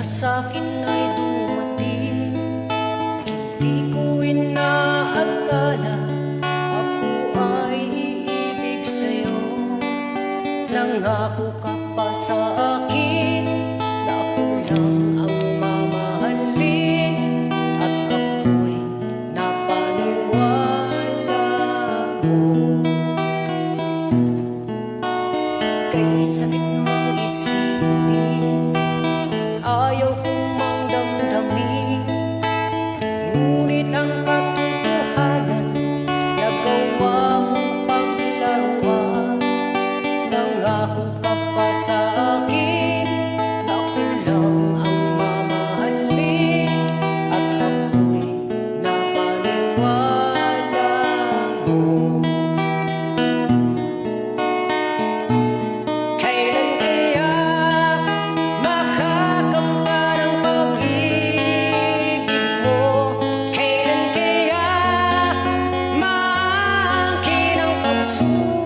sa'kin ay dumating. Hindi ko inaakala ako ay iibig sa'yo. Nangako ka pa sa akin na ako lang ang mamahalin, at ako'y napaniwala mo. Kay sakit mong isipin, ayaw kong damdamin, ngunit ang katotohanan nagawa mong paglaruan. Nangako ka pa sa akin na ako lang ang mamahalin, at ako'y napaniwala mo. Kailan kaya makakamtan ang pag-ibig mo? Kailan kaya maangkin ang pagsusunod?